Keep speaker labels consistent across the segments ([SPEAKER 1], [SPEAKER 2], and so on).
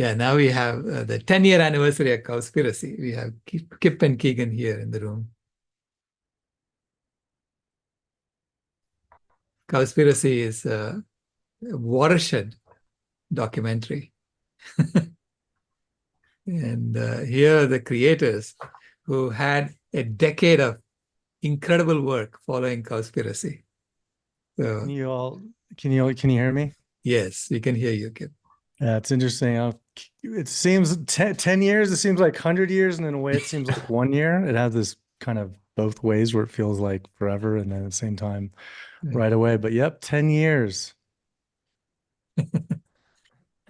[SPEAKER 1] Yeah, now we have the 10-year anniversary of Cowspiracy. We have Kip and Keegan here in the room. Cowspiracy is a watershed documentary. And here are the creators who had a decade of incredible work following Cowspiracy. So,
[SPEAKER 2] can you hear me?
[SPEAKER 1] yes, we can hear you, Kip.
[SPEAKER 2] Yeah, it's interesting. It seems 10 years, it seems like 100 years, and in a way it seems like 1 year. It has this kind of both ways where it feels like forever and then at the same time right away. But yep, 10 years.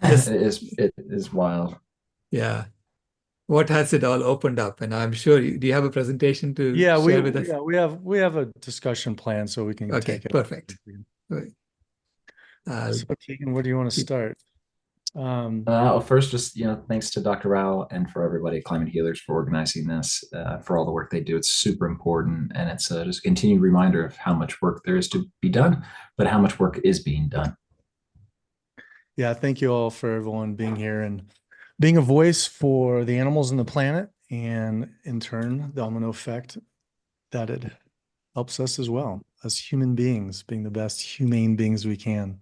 [SPEAKER 3] It is wild.
[SPEAKER 1] Yeah. What has it all opened up? And I'm sure do you have a presentation to share with us?
[SPEAKER 2] Yeah, we have a discussion plan so we can take it.
[SPEAKER 1] Perfect.
[SPEAKER 2] So Keegan, where do you want to start?
[SPEAKER 3] First, just thanks to Dr. Rao and for everybody at Climate Healers for organizing this, for all the work they do. It's super important, and it's just a continued reminder of how much work there is to be done, but how much work is being done.
[SPEAKER 2] Yeah, thank you all for everyone being here and being a voice for the animals and the planet, and in turn, the domino effect that it helps us as well as human beings, being the best humane beings we can.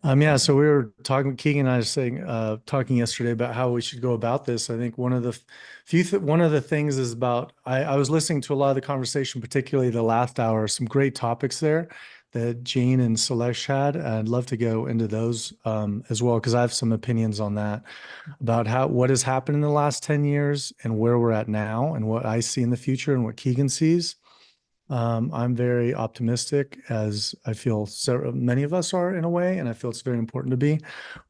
[SPEAKER 2] Yeah, so we were talking, Keegan and I were saying, talking yesterday about how we should go about this. I think one of the things is about, I was listening to a lot of the conversation, particularly the last hour, some great topics there that Jane and Sailesh had. I'd love to go into those as well, because I have some opinions on that, about what has happened in the last 10 years and where we're at now and what I see in the future and what Keegan sees. I'm very optimistic, as I feel many of us are in a way, and I feel it's very important to be.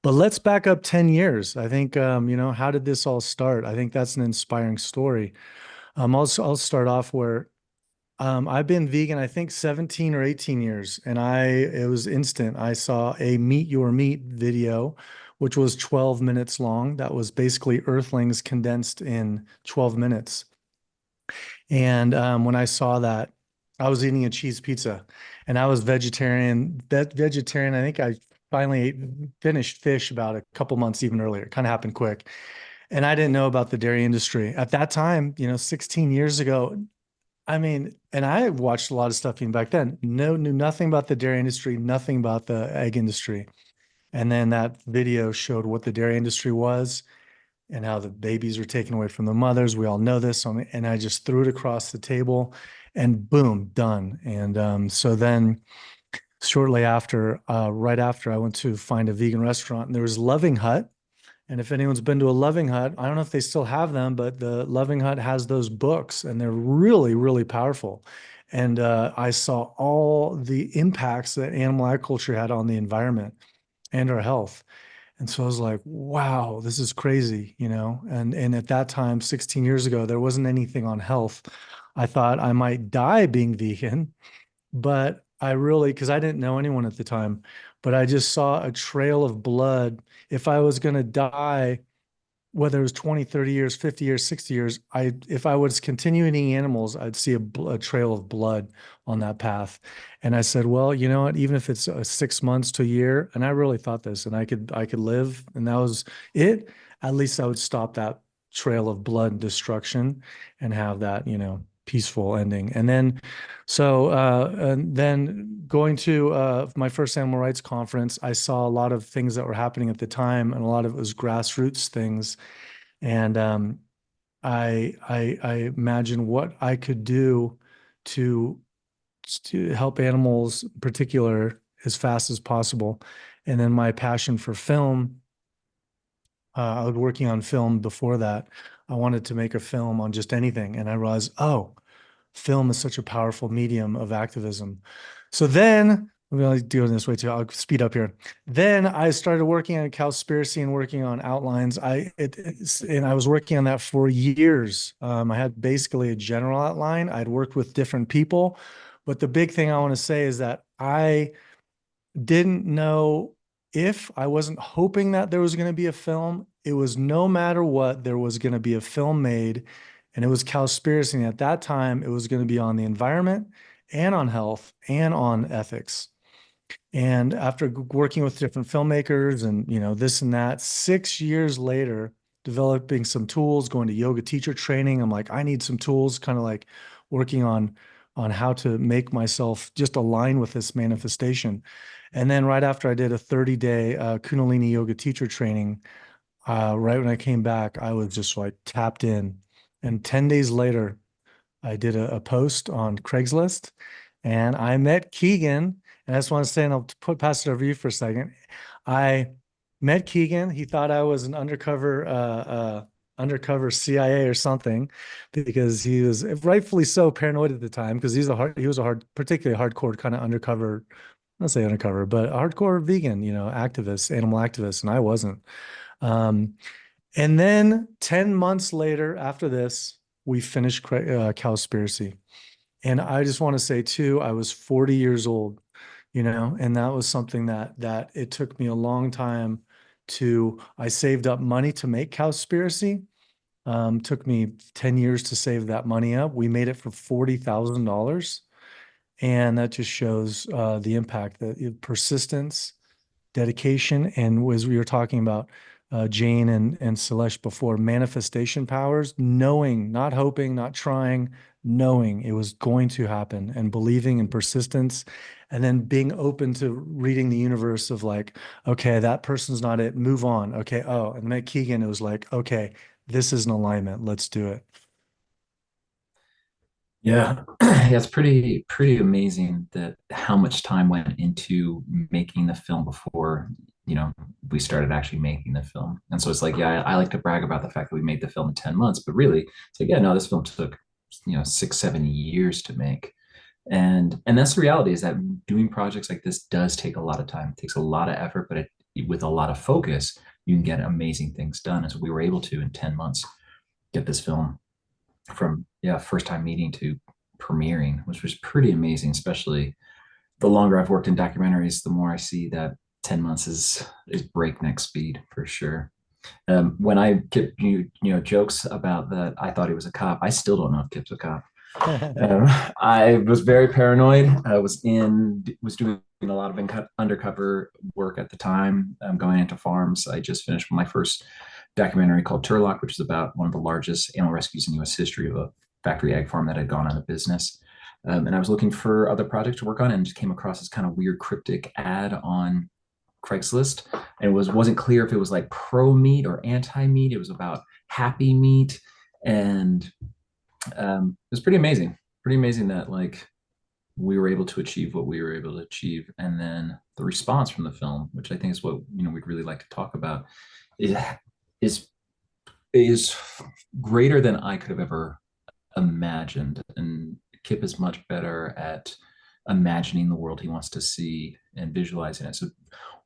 [SPEAKER 2] But let's back up 10 years. I think, how did this all start? I think that's an inspiring story. I'll start off where I've been vegan, I think 17 or 18 years, and it was instant. I saw a Meet Your Meat video, which was 12 minutes long. That was basically Earthlings condensed in 12 minutes. And when I saw that, I was eating a cheese pizza, and I was vegetarian. I think I finally finished fish about a couple months even earlier. It kind of happened quick. And I didn't know about the dairy industry. At that time, 16 years ago, I mean, and I watched a lot of stuff even back then. Knew nothing about the dairy industry, nothing about the egg industry. And then that video showed what the dairy industry was and how the babies were taken away from the mothers. We all know this. And I just threw it across the table and boom, done. And so then shortly after, right after, I went to find a vegan restaurant, and there was Loving Hut. And if anyone's been to a Loving Hut, I don't know if they still have them, but the Loving Hut has those books, and they're really, really powerful. And I saw all the impacts that animal agriculture had on the environment and our health. And so I was like, wow, this is crazy, And at that time, 16 years ago, there wasn't anything on health. I thought I might die being vegan, but because I didn't know anyone at the time, but I just saw a trail of blood. If I was going to die, whether it was 20, 30 years, 50 years, 60 years, if I was continuing eating animals, I'd see a trail of blood on that path. And I said, well, you know what, even if it's 6 months to a year, and I really thought this, and I could live, and that was it, at least I would stop that trail of blood and destruction and have that, peaceful ending. And then, going to my first animal rights conference, I saw a lot of things that were happening at the time, and a lot of it was grassroots things. And I imagined what I could do to help animals in particular as fast as possible. And then my passion for film, I was working on film before that. I wanted to make a film on just anything. And I realized, film is such a powerful medium of activism. So then, I'm going to do it this way too. I'll speed up here. Then I started working on Cowspiracy and working on outlines. And I was working on that for years. I had basically a general outline. I'd worked with different people. But the big thing I want to say is that I didn't know, if I wasn't hoping that there was going to be a film, it was no matter what, there was going to be a film made, and it was Cowspiracy. And at that time, it was going to be on the environment and on health and on ethics. And after working with different filmmakers and, you know, this and that, 6 years later, developing some tools, going to yoga teacher training, I'm like, I need some tools, kind of like working on how to make myself just align with this manifestation. And then right after I did a 30-day Kundalini yoga teacher training, right when I came back, I was just like tapped in. And 10 days later, I did a post on Craigslist and I met Keegan. And I just want to say, and I'll put pass it over you for a second. I met Keegan. He thought I was an undercover CIA or something, because he was rightfully so paranoid at the time, because he was a particularly hardcore kind of undercover, not say undercover, but a hardcore vegan, you know, activist, animal activist, and I wasn't. Um, and then 10 months later, after this, we finished Cowspiracy. And I just want to say too, I was 40 years old, you know, and that was something that it took me a long time I saved up money to make Cowspiracy. Took me 10 years to save that money up. We made it for $40,000. And that just shows the impact, that persistence, dedication, and as we were talking about Jane and Sailesh before, manifestation powers, knowing, not hoping, not trying, knowing it was going to happen, and believing in persistence, and then being open to reading the universe of like, okay, that person's not it, move on. Okay, oh, and then at Keegan, it was like, okay, this is an alignment, let's do it.
[SPEAKER 3] Yeah, yeah, it's pretty amazing that how much time went into making the film before, you know, we started actually making the film. And so it's like, yeah, I like to brag about the fact that we made the film in 10 months, but really it's like, yeah, no, this film took, you know, 6, 7 years to make. And that's the reality, is that doing projects like this does take a lot of time. It takes a lot of effort, but with a lot of focus, you can get amazing things done. As we were able to in 10 months get this film from, yeah, first time meeting to premiering, which was pretty amazing. Especially the longer I've worked in documentaries, the more I see that 10 months is breakneck speed for sure. When Kip, you know, jokes about that I thought he was a cop, I still don't know if Kip's a cop. I was very paranoid. I was doing a lot of undercover work at the time, going into farms. I just finished my first documentary called Turlock, which is about one of the largest animal rescues in U.S. history, of a factory egg farm that had gone out of business. And I was looking for other projects to work on, and just came across this kind of weird cryptic ad on Craigslist. And it wasn't clear if it was like pro meat or anti meat. It was about happy meat, and it was pretty amazing. Pretty amazing that like we were able to achieve what we were able to achieve, and then the response from the film, which I think is what, you know, we'd really like to talk about, is is greater than I could have ever imagined. And Kip is much better at imagining the world he wants to see and visualizing it. So,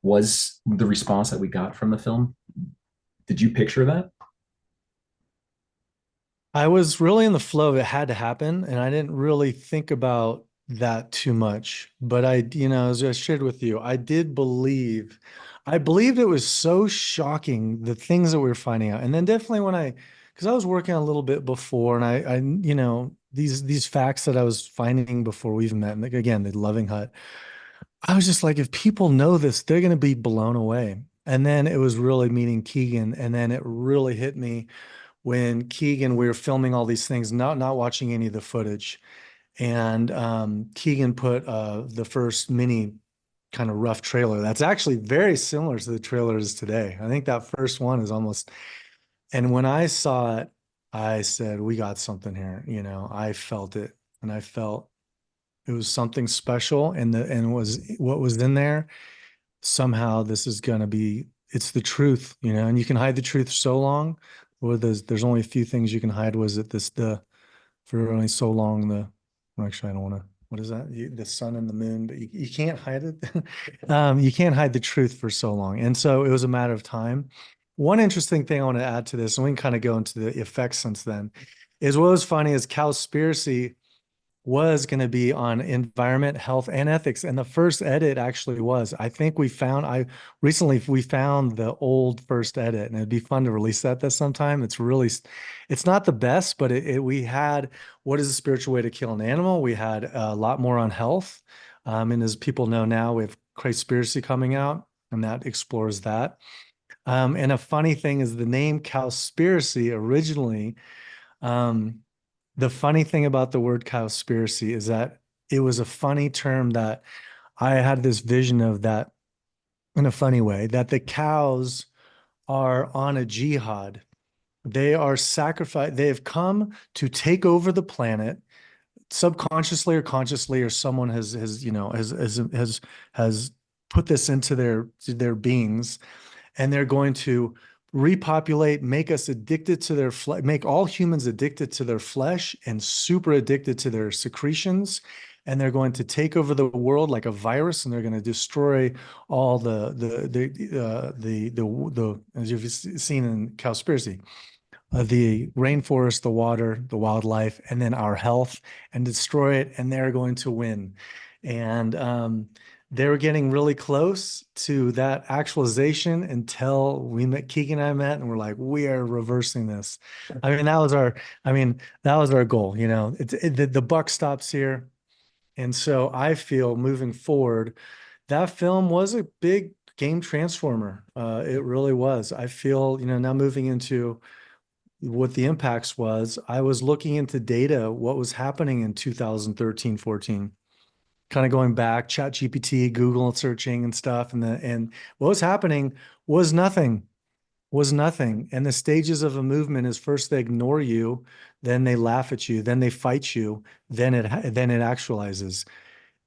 [SPEAKER 3] was the response that we got from the film, did you picture that?
[SPEAKER 2] I was really in the flow. It had to happen, and I didn't really think about that too much. But you know, as I shared with you, I believed it was so shocking, the things that we were finding out. And then definitely because I was working on a little bit before, and you know, these facts that I was finding before we even met, and like, again, the loving hut, I was just like, if people know this, they're going to be blown away. And then it was really meeting Keegan, and then it really hit me when Keegan, we were filming all these things, not watching any of the footage. And Keegan put the first mini kind of rough trailer that's actually very similar to the trailers today. I think that first one is almost, and when I saw it, I said, we got something here. You know, I felt it, and I felt it was something special, and what was in there. Somehow this is going to be, it's the truth, you know, and you can hide the truth so long. Or there's only a few things you can hide. Was it for only so long, well, actually, I don't want to, what is that? The sun and the moon, but you can't hide it. You can't hide the truth for so long. And so it was a matter of time. One interesting thing I want to add to this, and we can kind of go into the effects since then, is what was funny is Cowspiracy was going to be on environment, health, and ethics. And the first edit actually was, I think we found the old first edit, and it'd be fun to release that sometime. It's not the best, but we had, what is a spiritual way to kill an animal? We had a lot more on health. And as people know now, we have Cowspiracy coming out, and that explores that. And a funny thing is the name Cowspiracy originally, the funny thing about the word Cowspiracy is that it was a funny term that I had this vision of, that in a funny way, that the cows are on a jihad. They are sacrificed. They have come to take over the planet, subconsciously or consciously, or someone has put this into their beings, and they're going to repopulate, make us addicted to their flesh, make all humans addicted to their flesh and super addicted to their secretions. And they're going to take over the world like a virus, and they're going to destroy all the as you've seen in Cowspiracy, the rainforest, the water, the wildlife, and then our health, and destroy it. And they're going to win. And they were getting really close to that actualization until we met, Keegan and I met, and we're like, we are reversing this. I mean, that was our goal. You know, the buck stops here. And so I feel moving forward, that film was a big game transformer. It really was. I feel, you know, now moving into what the impacts was, I was looking into data, what was happening in 2013, 14, kind of going back, ChatGPT, Google searching and stuff. And what was happening was nothing. And the stages of a movement is, first they ignore you, then they laugh at you, then they fight you, then it actualizes.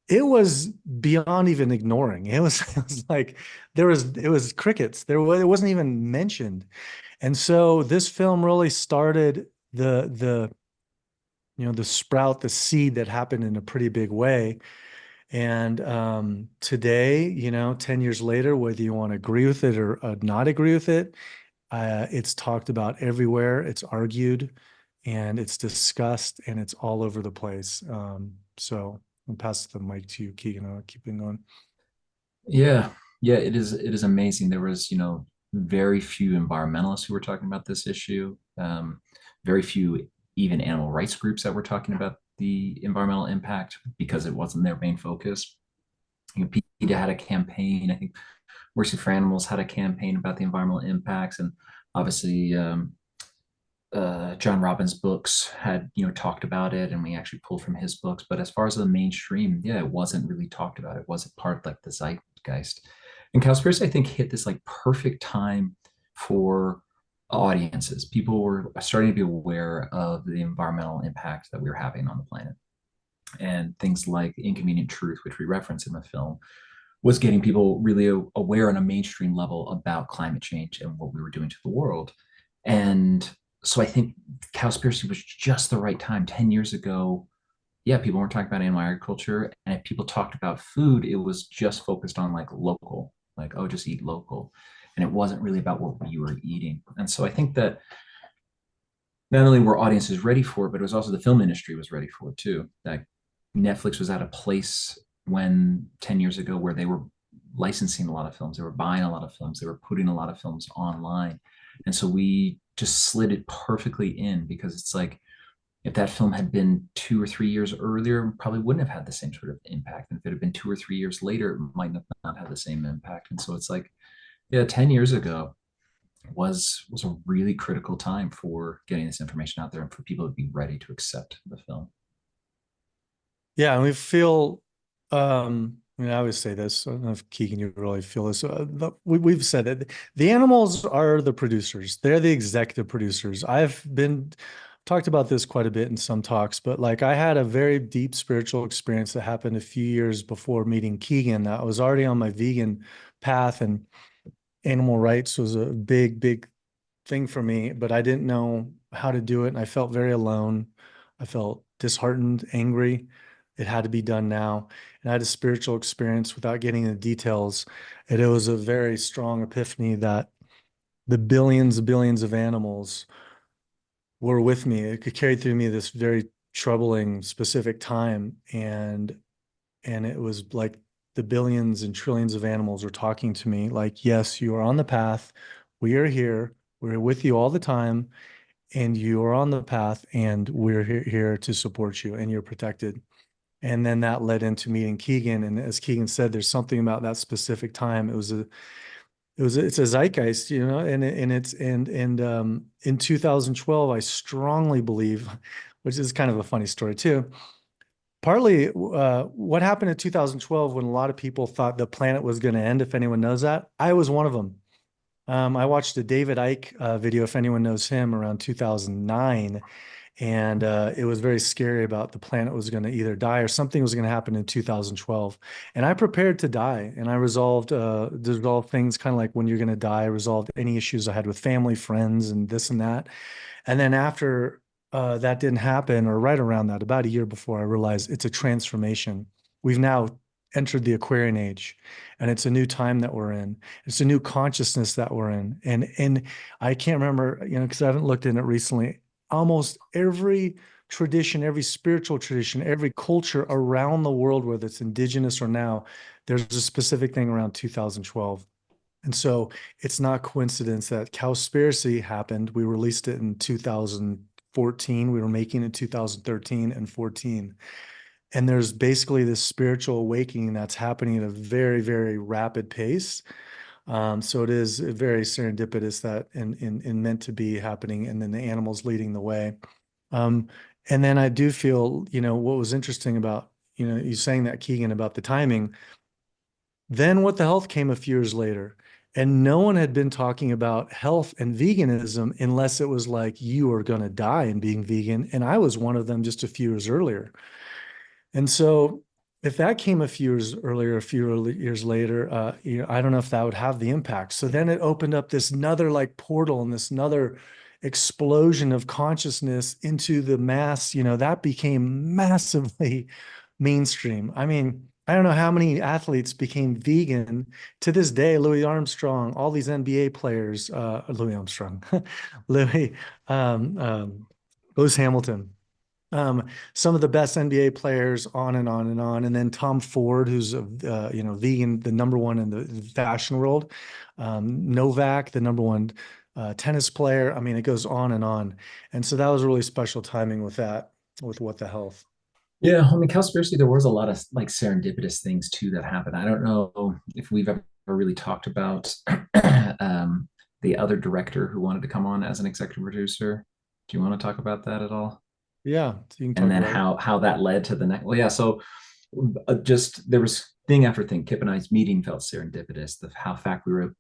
[SPEAKER 2] It was beyond even ignoring. It was like it was crickets. It wasn't even mentioned. And so this film really started the sprout, the seed that happened in a pretty big way. And today, you know, 10 years later, whether you want to agree with it or not agree with it, it's talked about everywhere. It's argued and it's discussed and it's all over the place. So I'll pass the mic to you, Keegan. I'll keep it going.
[SPEAKER 3] Yeah, it is amazing. There was, you know, very few environmentalists who were talking about this issue. Very few even animal rights groups that were talking about the environmental impact, because it wasn't their main focus. You know, PETA had a campaign. I think Mercy for Animals had a campaign about the environmental impacts, and obviously John Robbins' books had, you know, talked about it, and we actually pulled from his books. But as far as the mainstream, yeah, it wasn't really talked about. It wasn't part of like the zeitgeist. And Cowspiracy, I think, hit this like perfect time for audiences. People were starting to be aware of the environmental impact that we were having on the planet. And things like Inconvenient Truth, which we reference in the film, was getting people really aware on a mainstream level about climate change and what we were doing to the world. And so I think Cowspiracy was just the right time. 10 years ago, yeah, people weren't talking about animal agriculture. And if people talked about food, it was just focused on like local, like, oh, just eat local. And it wasn't really about what you were eating. And so I think that not only were audiences ready for it, but it was also the film industry was ready for it too. That Netflix was at a place when 10 years ago where they were licensing a lot of films, they were buying a lot of films, they were putting a lot of films online. And so we just slid it perfectly in, because it's like, if that film had been 2 or 3 years earlier, probably wouldn't have had the same sort of impact. And if it had been 2 or 3 years later, it might not have the same impact. And so it's like, yeah, 10 years ago was a really critical time for getting this information out there and for people to be ready to accept the film.
[SPEAKER 2] Yeah, and we feel, I mean, I always say this, I don't know if Keegan, you really feel this. We've said it. The animals are the producers. They're the executive producers. I've been talked about this quite a bit in some talks, but like I had a very deep spiritual experience that happened a few years before meeting Keegan. I was already on my vegan path, and animal rights was a big, big thing for me, but I didn't know how to do it. And I felt very alone. I felt disheartened, angry. It had to be done now. And I had a spiritual experience without getting the details. And it was a very strong epiphany that the billions of animals were with me. It could carry through me this very troubling specific time. And it was like the billions and trillions of animals were talking to me like, yes, you are on the path. We are here. We're with you all the time. And you are on the path, and we're here to support you, and you're protected. And then that led into meeting Keegan. And as Keegan said, there's something about that specific time. It's a zeitgeist, you know, and in 2012, I strongly believe, which is kind of a funny story too. Partly, what happened in 2012 when a lot of people thought the planet was going to end, if anyone knows that, I was one of them. I watched a David Icke video, if anyone knows him, around 2009. And it was very scary about the planet was going to either die or something was going to happen in 2012. And I prepared to die, and I resolved things kind of like when you're going to die. I resolved any issues I had with family, friends, and this and that. And then after that didn't happen, or right around that, about a year before, I realized it's a transformation. We've now entered the Aquarian age, and it's a new time that we're in. It's a new consciousness that we're in. And I can't remember, you know, because I haven't looked in it recently. Almost every tradition, every spiritual tradition, every culture around the world, whether it's indigenous or now, there's a specific thing around 2012. And so it's not coincidence that Cowspiracy happened. We released it in 2014. We were making it in 2013 and 14. And there's basically this spiritual awakening that's happening at a very, very rapid pace. So it is very serendipitous that and meant to be happening, and then the animals leading the way. And then I do feel, you know, what was interesting about, you know, you saying that, Keegan, about the timing. Then What the Health came a few years later, and no one had been talking about health and veganism unless it was like, you are going to die in being vegan. And I was one of them just a few years earlier. And so if that came a few years earlier, a few years later, you know, I don't know if that would have the impact. So then it opened up this another like portal and this another explosion of consciousness into the mass, you know, that became massively mainstream. I mean, I don't know how many athletes became vegan to this day. Louis Armstrong, all these NBA players, Louis Armstrong, Louis, Lewis Hamilton, some of the best NBA players, on and on and on. And then Tom Ford, who's a you know, vegan, the number one in the fashion world. Novak, the number one tennis player. I mean, it goes on and on. And so that was really special timing with that, with What the Health.
[SPEAKER 3] Yeah, I mean, Cowspiracy, there was a lot of like serendipitous things too that happened. I don't know if we've ever really talked about the other director who wanted to come on as an executive producer. Do you want to talk about that at all?
[SPEAKER 2] Yeah, so you can talk
[SPEAKER 3] And then
[SPEAKER 2] about
[SPEAKER 3] how that led to the next. Well, yeah. So just there was thing after thing. Kip and I's meeting felt serendipitous. How fast we were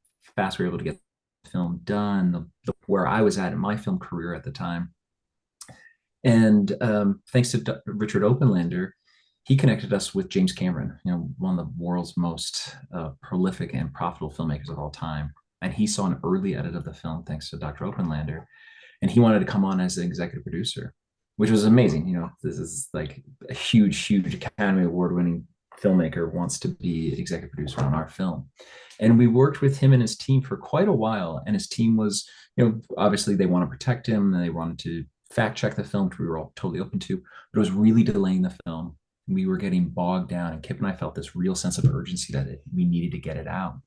[SPEAKER 3] able to get the film done. Where I was at in my film career at the time. And thanks to Richard Openlander, he connected us with James Cameron, you know, one of the world's most prolific and profitable filmmakers of all time. And he saw an early edit of the film thanks to Dr. Openlander, and he wanted to come on as an executive producer, which was amazing. You know, this is like a huge Academy Award-winning filmmaker wants to be an executive producer on our film. And we worked with him and his team for quite a while. And his team was, you know, obviously they want to protect him and they wanted to fact check the film, which we were all totally open to, but it was really delaying the film. We were getting bogged down, and Kip and I felt this real sense of urgency that we needed to get it out.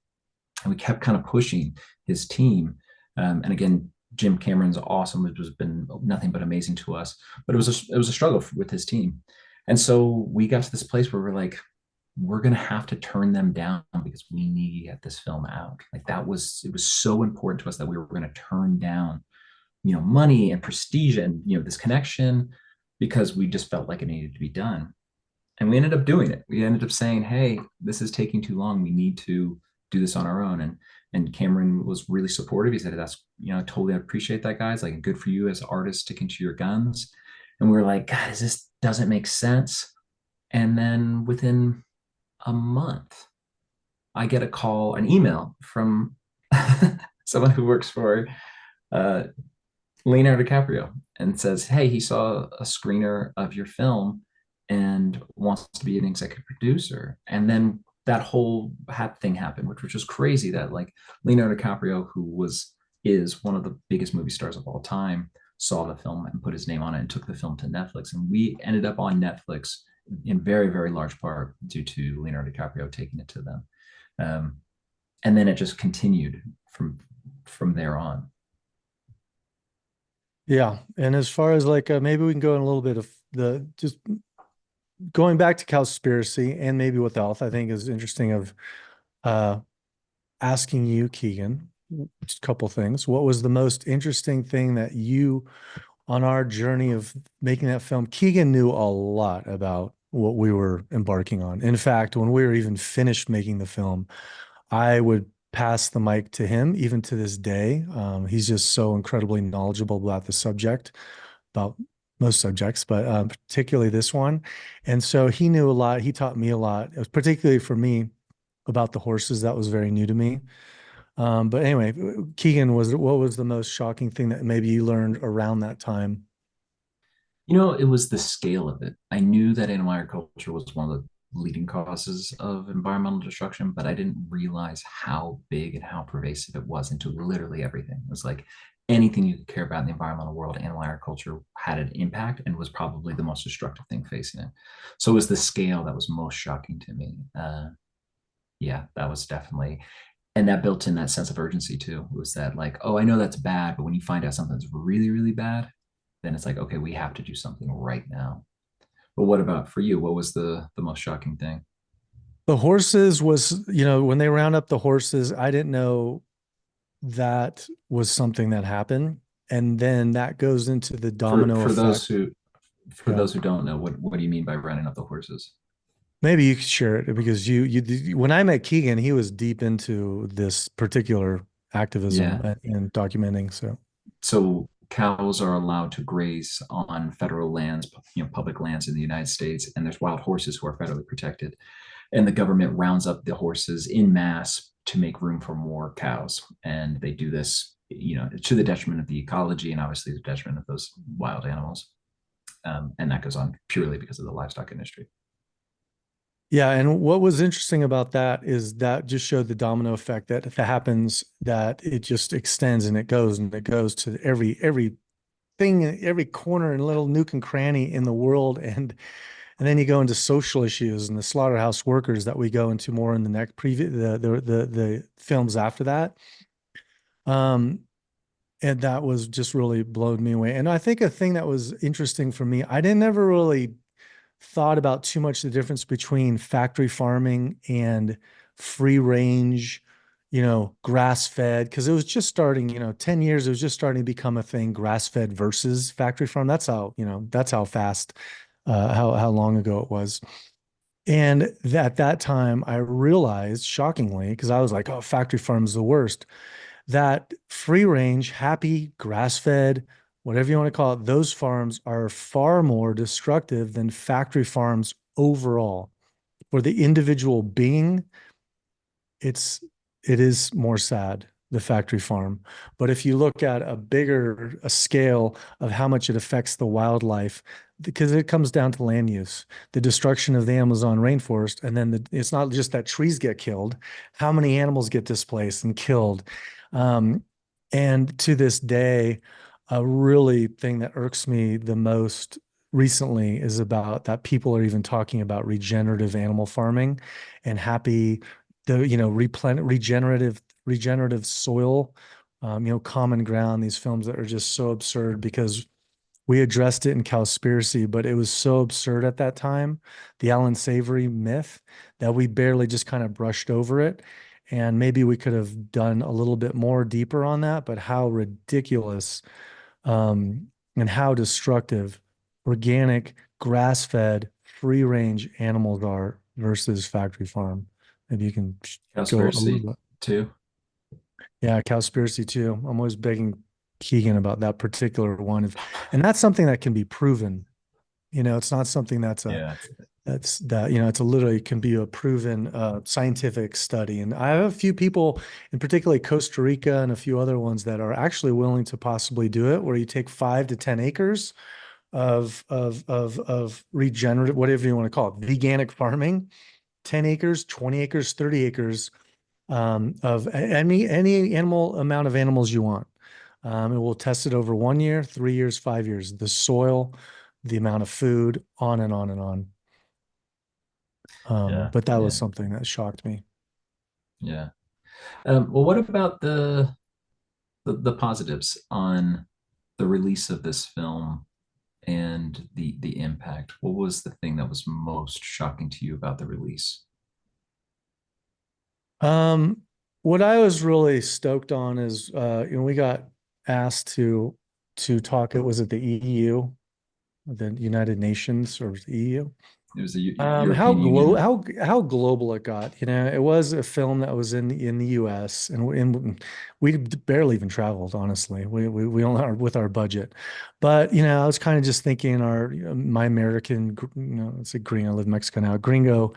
[SPEAKER 3] And we kept kind of pushing his team. And again, Jim Cameron's awesome. It has been nothing but amazing to us, but it was a struggle with his team. And so we got to this place where we're like, we're going to have to turn them down because we need to get this film out. Like it was so important to us that we were going to turn down, you know, money and prestige and, you know, this connection, because we just felt like it needed to be done. And we ended up doing it. We ended up saying, hey, this is taking too long. We need to do this on our own. And Cameron was really supportive. He said, that's, you know, totally appreciate that, guys. Like, good for you as artists sticking to your guns. And we were like, God, this doesn't make sense. And then within a month, I get an email from someone who works for Leonardo DiCaprio and says, hey, he saw a screener of your film and wants to be an executive producer. And then that whole thing happened, which was crazy, that like Leonardo DiCaprio, who is one of the biggest movie stars of all time, saw the film and put his name on it and took the film to Netflix. And we ended up on Netflix in very, very large part due to Leonardo DiCaprio taking it to them. And then it just continued from there on.
[SPEAKER 2] Yeah. And as far as like, maybe we can go in a little bit of going back to Cowspiracy and maybe with health, I think is interesting of asking you, Keegan, just a couple things. What was the most interesting thing that you, on our journey of making that film, Keegan knew a lot about what we were embarking on. In fact, when we were even finished making the film, I would pass the mic to him, even to this day. He's just so incredibly knowledgeable about the subject, about most subjects, but particularly this one. And so he knew a lot. He taught me a lot. It was particularly for me about the horses. That was very new to me. But anyway, Keegan, what was the most shocking thing that maybe you learned around that time?
[SPEAKER 3] It was the scale of it. I knew that animal agriculture was one of the leading causes of environmental destruction, but I didn't realize how big and how pervasive it was into literally everything. It was like anything you could care about in the environmental world, animal agriculture had an impact and was probably the most destructive thing facing it. So it was the scale that was most shocking to me. Yeah, that was definitely, and that built in that sense of urgency too. It was that like, oh, I know that's bad, but when you find out something's really, really bad, then it's like, okay, we have to do something right now. But what about for you? What was the most shocking thing?
[SPEAKER 2] The horses was, when they round up the horses, I didn't know that was something that happened. And then that goes into the
[SPEAKER 3] For
[SPEAKER 2] domino
[SPEAKER 3] for those
[SPEAKER 2] effect.
[SPEAKER 3] who for
[SPEAKER 2] Yeah.
[SPEAKER 3] those who don't know, what do you mean by running up the horses?
[SPEAKER 2] Maybe you could share it because when I met Keegan, he was deep into this particular activism
[SPEAKER 3] Yeah.
[SPEAKER 2] and documenting. So,
[SPEAKER 3] So cows are allowed to graze on federal lands, public lands in the United States, and there's wild horses who are federally protected. And the government rounds up the horses in mass to make room for more cows. And they do this, to the detriment of the ecology and obviously the detriment of those wild animals. And that goes on purely because of the livestock industry.
[SPEAKER 2] yeah. And what was interesting about that is that just showed the domino effect that if it happens, that it just extends and it goes to every thing, every corner and little nook and cranny in the world. And then you go into social issues and the slaughterhouse workers that we go into more in the next the films after that. Um, and that was just really blowed me away. And I think a thing that was interesting for me, I didn't ever really thought about too much the difference between factory farming and free range, grass fed, because it was just starting, 10 years, it was just starting to become a thing, grass fed versus factory farm. That's how fast, how long ago it was. And at that time, I realized shockingly, because I was like, oh, factory farm's the worst, that free range, happy, grass fed, whatever you want to call it, those farms are far more destructive than factory farms overall. For the individual being, it is more sad, the factory farm. But if you look at a scale of how much it affects the wildlife, because it comes down to land use, the destruction of the Amazon rainforest, and then it's not just that trees get killed, how many animals get displaced and killed. Um, and to this day, a really thing that irks me the most recently is about that people are even talking about regenerative animal farming and happy regenerative soil, common ground, these films that are just so absurd because we addressed it in Cowspiracy, but it was so absurd at that time, the Alan Savory myth, that we barely just kind of brushed over it. And maybe we could have done a little bit more deeper on that, but how ridiculous and how destructive organic, grass-fed, free-range animals are versus factory farm. Maybe you can go a little
[SPEAKER 3] Cowspiracy
[SPEAKER 2] bit.
[SPEAKER 3] too.
[SPEAKER 2] Yeah, Cowspiracy too. I'm always begging Keegan about that particular one. And that's something that can be proven. It's not something
[SPEAKER 3] Yeah.
[SPEAKER 2] it's a literally can be a proven scientific study. And I have a few people, in particularly Costa Rica and a few other ones that are actually willing to possibly do it, where you take 5 to 10 acres of regenerative, whatever you want to call it, veganic farming, 10 acres, 20 acres, 30 acres of any animal amount of animals you want. And we'll test it over 1 year, 3 years, 5 years, the soil, the amount of food, on and on and on.
[SPEAKER 3] Yeah.
[SPEAKER 2] But that was
[SPEAKER 3] Yeah.
[SPEAKER 2] something that shocked me.
[SPEAKER 3] Yeah. Well, what about the positives on the release of this film and the impact, what was the thing that was most shocking to you about the release?
[SPEAKER 2] What I was really stoked on is, we got asked to talk. It was at the EU, the United Nations, or the EU.
[SPEAKER 3] It was the
[SPEAKER 2] How
[SPEAKER 3] European Union.
[SPEAKER 2] how global it got. It was a film that was in the US, and we barely even traveled, honestly. We only are with our budget. But, I was kind of just thinking my American, it's a green, I live in Mexico now, gringo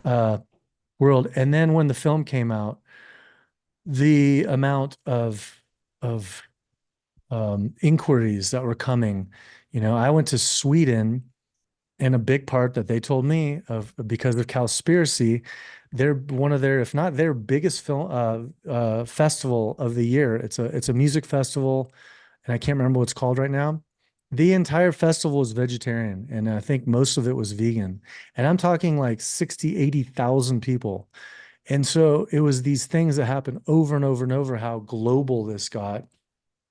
[SPEAKER 2] uh world. And then when the film came out, the amount of inquiries that were coming, I went to Sweden. And a big part that they told me of, because of Cowspiracy, they're one of their, if not their biggest film festival of the year. It's a music festival, and I can't remember what it's called right now. The entire festival was vegetarian, and I think most of it was vegan. And I'm talking like 60, 80,000 people. And so it was these things that happened over and over and over, how global this got.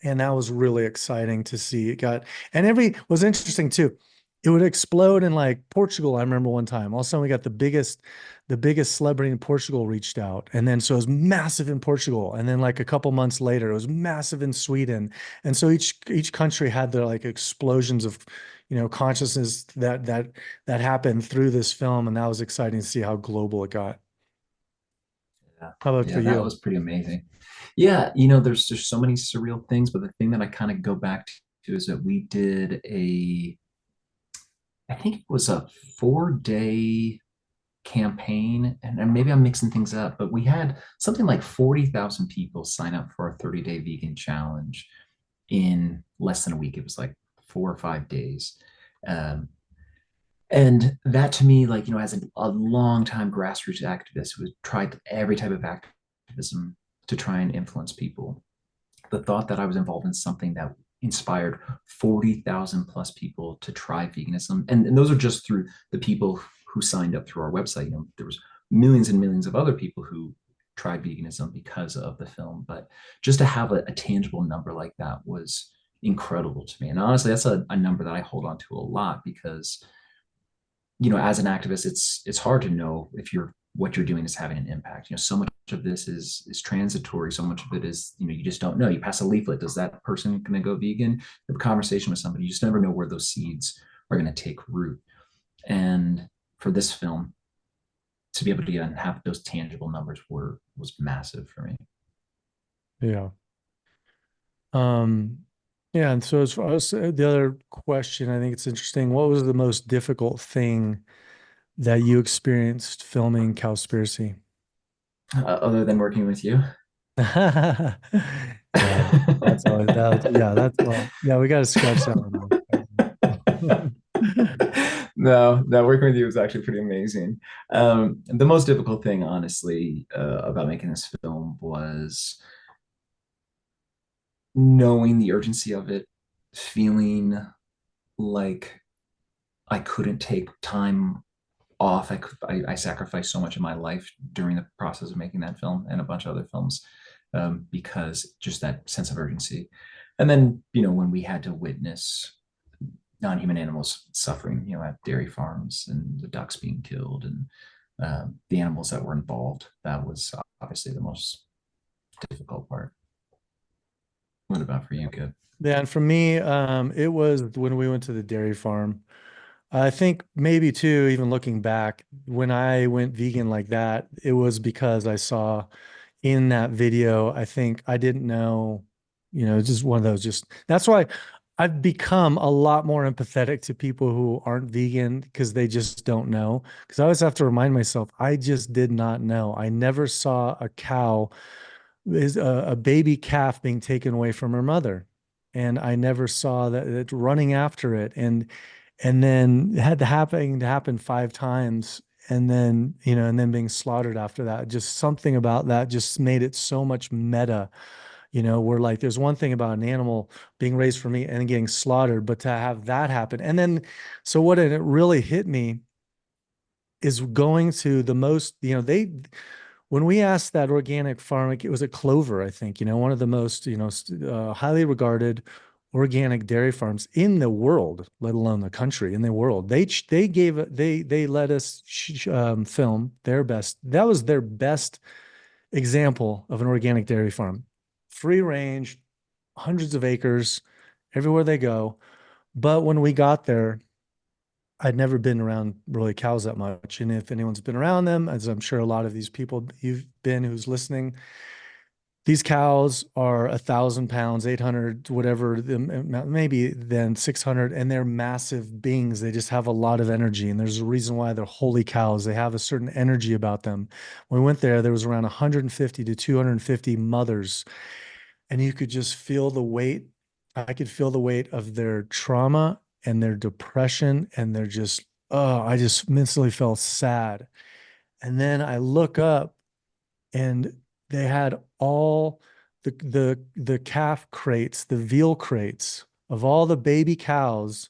[SPEAKER 2] And that was really exciting to see. It got, and was interesting too. It would explode in like Portugal. I remember one time, all of a sudden we got the biggest celebrity in Portugal reached out. And then, so it was massive in Portugal. And then like a couple months later, it was massive in Sweden. And so each country had their like explosions of, consciousness that happened through this film. And that was exciting to see how global it got.
[SPEAKER 3] Yeah,
[SPEAKER 2] How about for
[SPEAKER 3] that
[SPEAKER 2] you?
[SPEAKER 3] was pretty amazing. Yeah, there's so many surreal things, but the thing that I kind of go back to is that we did I think it was a 4-day campaign, and maybe I'm mixing things up, but we had something like 40,000 people sign up for our 30-day vegan challenge in less than a week. It was like 4 or 5 days. Um, and that to me, like, as a long time grassroots activist who has tried every type of activism to try and influence people, the thought that I was involved in something that inspired 40,000 plus people to try veganism. And those are just through the people who signed up through our website. There was millions and millions of other people who tried veganism because of the film. But just to have a tangible number like that was incredible to me. And honestly, that's a number that I hold on to a lot because, as an activist, it's hard to know if what you're doing is having an impact. So much of this is transitory. So much of it is, you just don't know. You pass a leaflet. Does that person going to go vegan? Have a conversation with somebody. You just never know where those seeds are going to take root. And for this film, to be able to have those tangible numbers was massive for me.
[SPEAKER 2] Yeah. Yeah. And so as far as the other question, I think it's interesting. What was the most difficult thing that you experienced filming Cowspiracy?
[SPEAKER 3] Other than working with you.
[SPEAKER 2] Yeah, that's always that. Yeah, that's well. Yeah, we got to scratch that one.
[SPEAKER 3] No, working with you was actually pretty amazing. The most difficult thing, honestly, about making this film was knowing the urgency of it, feeling like I couldn't take time off. I sacrificed so much of my life during the process of making that film and a bunch of other films because just that sense of urgency. And then, when we had to witness non-human animals suffering, at dairy farms and the ducks being killed and the animals that were involved, that was obviously the most difficult part. What about for you, Kip?
[SPEAKER 2] Yeah, and for me, it was when we went to the dairy farm. I think maybe too, even looking back, when I went vegan like that, it was because I saw in that video, I think I didn't know, just one of those, that's why I've become a lot more empathetic to people who aren't vegan because they just don't know. Because I always have to remind myself, I just did not know. I never saw a cow, is a baby calf being taken away from her mother. And I never saw that it running after it. And then it had to happen 5 times. And then, and then being slaughtered after that. Just something about that just made it so much meta. Where like there's one thing about an animal being raised for meat and getting slaughtered, but to have that happen. And then, so what it really hit me is going to the most, when we asked that organic farm, it was a Clover, I think, one of the most, highly regarded organic dairy farms in the world, let alone the country, in the world. They let us film their best. That was their best example of an organic dairy farm. Free range, hundreds of acres, everywhere they go. But when we got there, I'd never been around really cows that much. And if anyone's been around them, as I'm sure a lot of these people you've been who's listening, these cows are 1,000 pounds, 800, whatever, maybe then 600, and they're massive beings. They just have a lot of energy. And there's a reason why they're holy cows. They have a certain energy about them. When we went there was around 150 to 250 mothers, and you could just feel the weight. I could feel the weight of their trauma and their depression, and they're just, oh, I just mentally felt sad. And then I look up, and they had all the calf crates, the veal crates of all the baby cows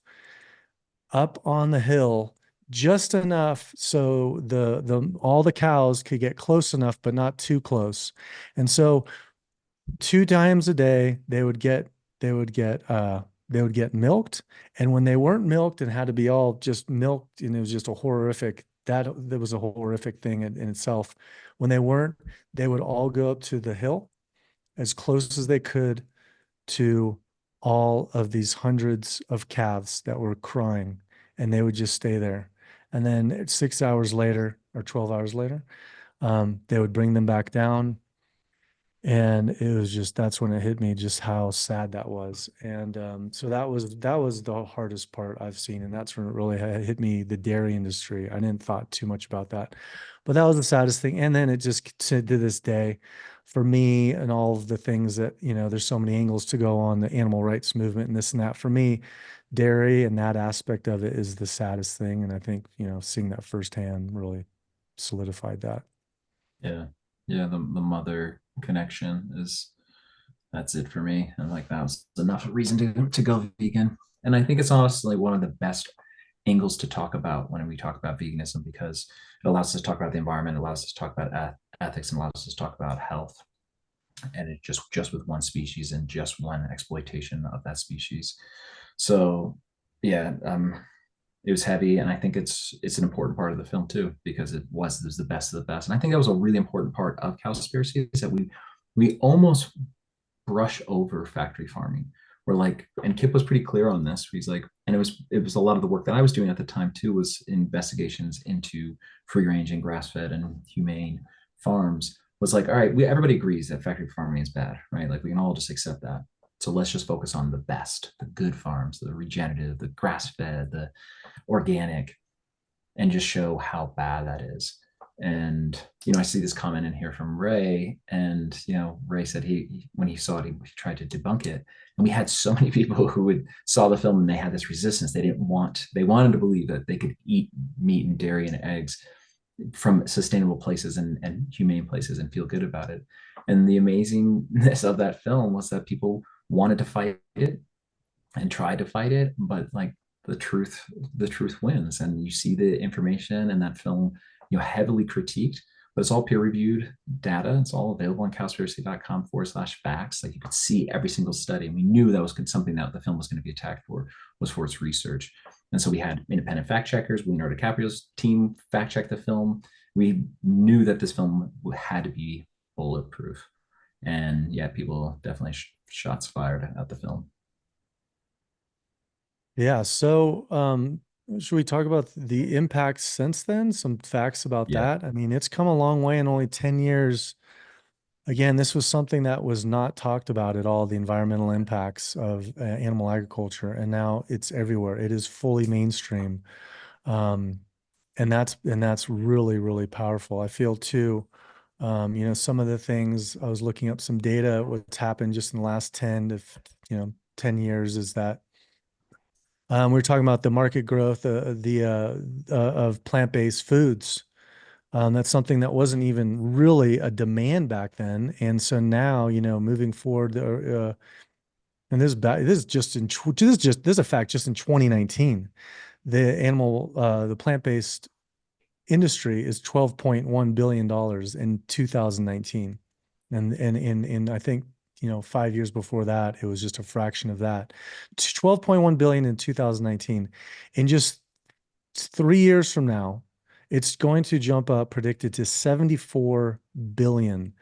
[SPEAKER 2] up on the hill, just enough so all the cows could get close enough, but not too close. And so 2 times a day they would get milked. And when they weren't milked and had to be all just milked, and it was just a horrific, that was a horrific thing in itself. When they weren't, they would all go up to the hill as close as they could to all of these hundreds of calves that were crying, and they would just stay there. And then 6 hours later or 12 hours later, they would bring them back down. And it was just, that's when it hit me just how sad that was. And so that was the hardest part I've seen. And that's when it really hit me, the dairy industry. I didn't thought too much about that, but that was the saddest thing. And then it just to this day for me, and all of the things that, there's so many angles to go on the animal rights movement and this and that. For me, dairy and that aspect of it is the saddest thing. And I think, seeing that firsthand really solidified that.
[SPEAKER 3] Yeah. Yeah. The mother connection that's it for me. And like, that was enough reason to go vegan. And I think it's honestly one of the best angles to talk about when we talk about veganism, because it allows us to talk about the environment, it allows us to talk about ethics, and allows us to talk about health. And it just with one species and just one exploitation of that species. So yeah, it was heavy, and I think it's an important part of the film too, because it was the best of the best. And I think that was a really important part of Cowspiracy, is that we almost brush over factory farming. We're like, and Kip was pretty clear on this. He's like, and it was a lot of the work that I was doing at the time too, was investigations into free range and grass fed and humane farms. Was like, all right, everybody agrees that factory farming is bad, right? Like, we can all just accept that. So let's just focus on the best, the good farms, the regenerative, the grass fed, the organic, and just show how bad that is. And I see this comment in here from Ray, and Ray said when he saw it, he tried to debunk it. And we had so many people who saw the film and they had this resistance. They wanted to believe that they could eat meat and dairy and eggs from sustainable places and humane places and feel good about it. And the amazingness of that film was that people wanted to fight it and tried to fight it, but like, the truth wins. And you see the information in that film, heavily critiqued, but it's all peer-reviewed data. It's all available on cowspiracy.com/facts. Like, you could see every single study. And we knew that was something that the film was going to be attacked for, was for its research. And so we had independent fact checkers. Leonardo DiCaprio's team fact checked the film. We knew that this film had to be bulletproof. And yeah, people definitely shots fired at the film.
[SPEAKER 2] Yeah. So, should we talk about the impact since then? Some facts about that. I mean, it's come a long way in only 10 years. Again, this was something that was not talked about at all, the environmental impacts of animal agriculture. And now it's everywhere. It is fully mainstream. And that's really, really powerful. I feel too, some of the things, I was looking up some data, what's happened just in the last 10 years is that we were talking about the market growth of plant-based foods. That's something that wasn't even really a demand back then, and so now, moving forward, and this is a fact. Just in 2019, the plant-based industry is $12.1 billion in 2019, and I think 5 years before that, it was just a fraction of that. 12.1 billion in 2019. In just 3 years from now, it's going to jump up, predicted to 74 billion.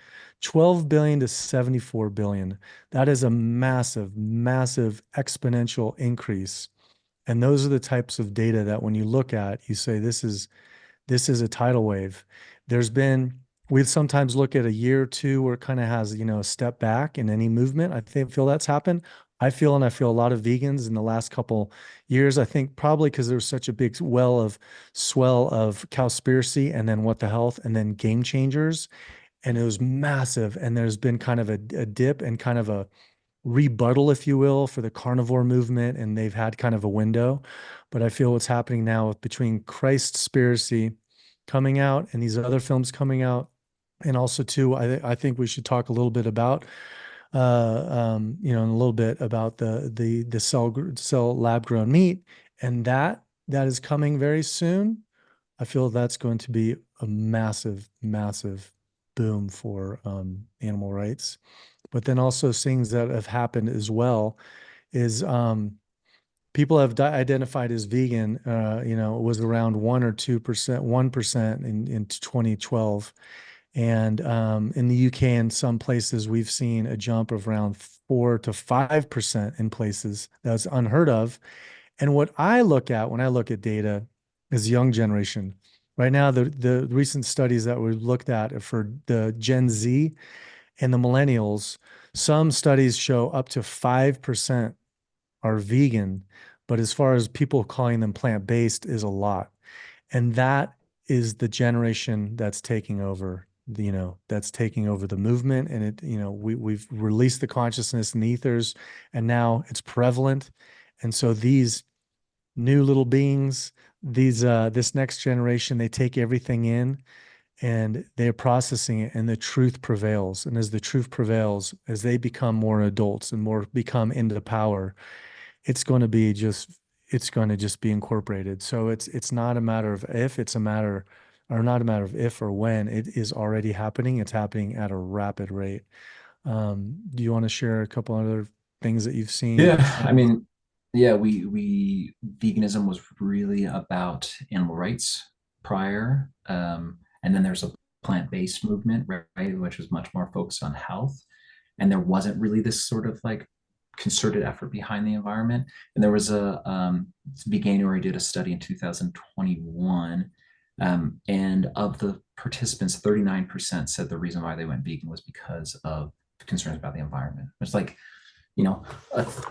[SPEAKER 2] 12 billion to 74 billion. That is a massive, massive exponential increase. And those are the types of data that when you look at, you say, this is a tidal wave. We sometimes look at a year or two where it kind of has, a step back in any movement. Feel that's happened. I feel a lot of vegans in the last couple years. I think probably because there was such a big swell of Cowspiracy and then What the Health and then Game Changers. And it was massive. And there's been kind of a dip and kind of a rebuttal, if you will, for the carnivore movement. And they've had kind of a window. But I feel what's happening now between Christspiracy coming out and these other films coming out. And also too, I think we should talk a little bit about, a little bit about the cell lab grown meat, and that is coming very soon. I feel that's going to be a massive, massive boom for animal rights. But then also things that have happened as well is people have identified as vegan, it was around 1 or 2%, 1% in 2012. And in the UK and some places, we've seen a jump of around 4 to 5% in places. That's unheard of. And what I look at when I look at data is young generation. Right now, the recent studies that we've looked at are for the Gen Z and the millennials. Some studies show up to 5% are vegan, but as far as people calling them plant-based is a lot. And that is the generation that's taking over, that's taking over the movement. And it, we've released the consciousness in the ethers, and now it's prevalent. And so these new little beings, this next generation, they take everything in and they're processing it, and the truth prevails. And as the truth prevails, as they become more adults and more become into power, it's going to just be incorporated. So it's not a matter of if, it's a matter, or not a matter of if or when. It is already happening. It's happening at a rapid rate. Do you want to share a couple other things that you've seen?
[SPEAKER 3] Yeah, I mean, yeah, we veganism was really about animal rights prior, and then there's a plant-based movement, right, which was much more focused on health, and there wasn't really this sort of like concerted effort behind the environment. And there was Veganuary did a study in 2021, and of the participants, 39% said the reason why they went vegan was because of concerns about the environment. It's like,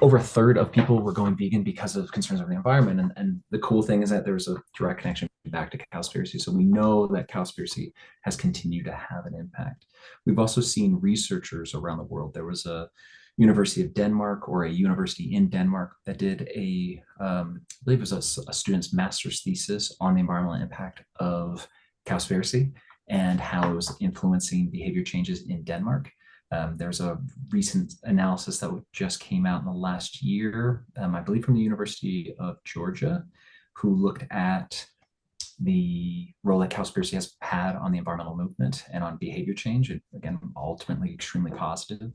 [SPEAKER 3] over a third of people were going vegan because of concerns over the environment. And the cool thing is that there's a direct connection back to Cowspiracy. So we know that Cowspiracy has continued to have an impact. We've also seen researchers around the world. There was a University of Denmark, or a university in Denmark, that did I believe it was a student's master's thesis on the environmental impact of Cowspiracy and how it was influencing behavior changes in Denmark. There's a recent analysis that just came out in the last year, I believe from the University of Georgia, who looked at the role that Cowspiracy has had on the environmental movement and on behavior change. And again, ultimately extremely positive.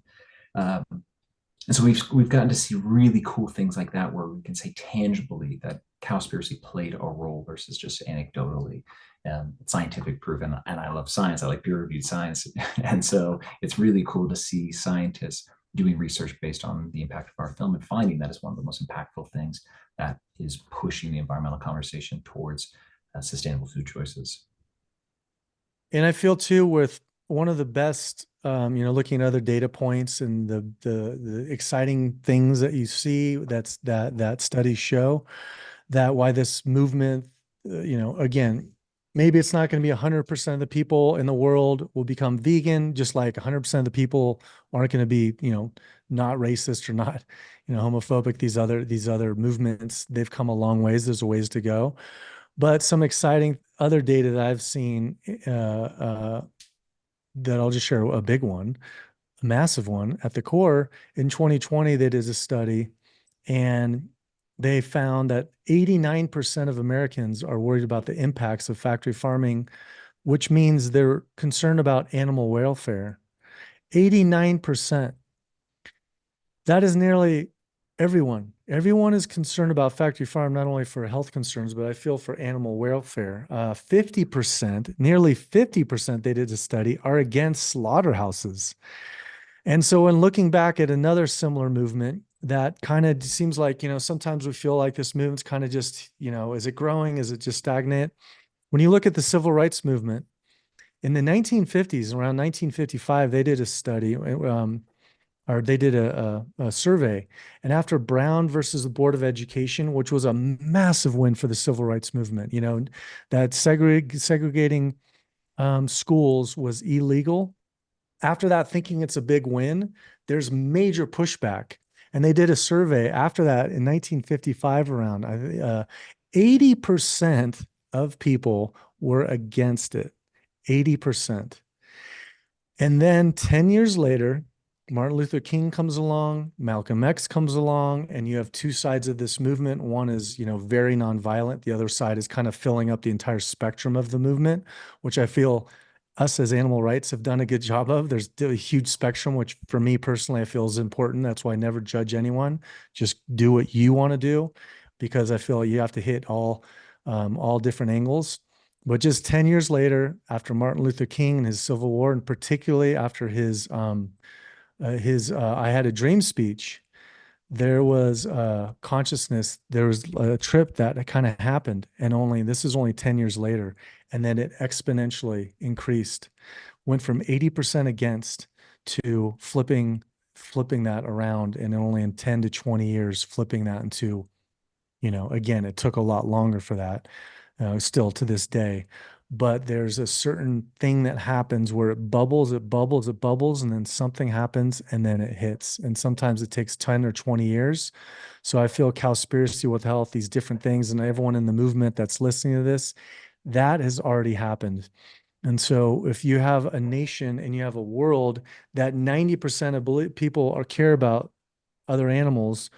[SPEAKER 3] And so we've gotten to see really cool things like that, where we can say tangibly that Cowspiracy played a role versus just anecdotally. Scientific proof, and I love science. I like peer-reviewed science. And so it's really cool to see scientists doing research based on the impact of our film and finding that is one of the most impactful things that is pushing the environmental conversation towards sustainable food choices.
[SPEAKER 2] And I feel too, with one of the best, looking at other data points and the exciting things that you see, that studies show that why this movement, again, maybe it's not going to be 100% of the people in the world will become vegan, just like 100% of the people aren't going to be, not racist or not, homophobic. These other movements, they've come a long ways. There's a ways to go. But some exciting other data that I've seen, that I'll just share a big one, a massive one. At the core, in 2020, they did a study, and they found that 89% of Americans are worried about the impacts of factory farming, which means they're concerned about animal welfare. 89%. That is nearly everyone. Everyone is concerned about factory farm, not only for health concerns, but I feel for animal welfare. 50%, nearly 50%, they did a study, are against slaughterhouses. And so when looking back at another similar movement, that kind of seems like, sometimes we feel like this movement's kind of just, is it growing? Is it just stagnant? When you look at the civil rights movement, in the 1950s, around 1955, they did a study, or they did a survey. And after Brown versus the Board of Education, which was a massive win for the civil rights movement, that segregating schools was illegal. After that, thinking it's a big win, there's major pushback. And they did a survey after that in 1955 around 80% of people were against it. 80%. And then 10 years later, Martin Luther King comes along, Malcolm X comes along, and you have two sides of this movement. One is, very nonviolent. The other side is kind of filling up the entire spectrum of the movement, which I feel us as animal rights have done a good job of. There's a huge spectrum, which for me personally, I feel is important. That's why I never judge anyone. Just do what you want to do, because I feel you have to hit all different angles. But just 10 years later, after Martin Luther King and his Civil War, and particularly after his I Had a Dream speech, there was consciousness. There was a trip that kind of happened, and this is only 10 years later, and then it exponentially increased, went from 80% against to flipping that around, and only in 10 to 20 years, flipping that into, again, it took a lot longer for that, still to this day. But there's a certain thing that happens where it bubbles, and then something happens, and then it hits. And sometimes it takes 10 or 20 years. So I feel Cowspiracy with health, these different things, and everyone in the movement that's listening to this, that has already happened. And so if you have a nation and you have a world that 90% of people care about other animals,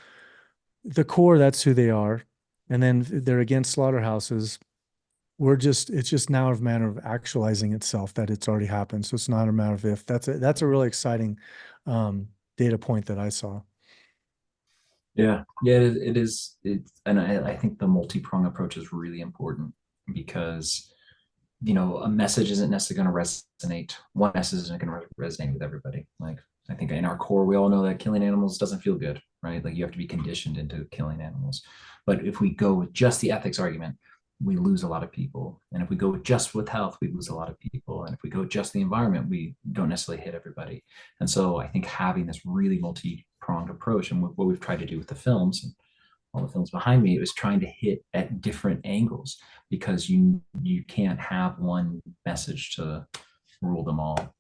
[SPEAKER 2] the core, that's who they are. And then they're against slaughterhouses. It's just now a matter of actualizing itself, that it's already happened. So it's not a matter of if. That's a really exciting data point that I saw.
[SPEAKER 3] Yeah, it is. And I think the multi-prong approach is really important, because a message isn't necessarily going to resonate. One message isn't going to resonate with everybody. Like, I think in our core, we all know that killing animals doesn't feel good, right? Like, you have to be conditioned into killing animals. But if we go with just the ethics argument, we lose a lot of people. And if we go just with health, we lose a lot of people. And if we go just the environment, we don't necessarily hit everybody. And so I think having this really multi-pronged approach, and what we've tried to do with the films, and all the films behind me, it was trying to hit at different angles, because you can't have one message to rule them all.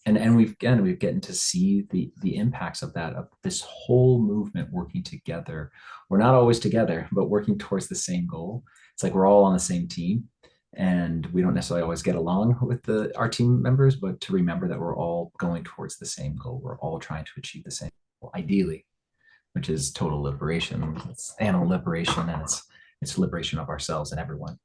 [SPEAKER 3] And we've gotten to see the impacts of that, of this whole movement working together. We're not always together, but working towards the same goal. It's like we're all on the same team, and we don't necessarily always get along with our team members, but to remember that we're all going towards the same goal. We're all trying to achieve the same goal, ideally, which is total liberation. It's animal liberation, and it's liberation of ourselves and everyone.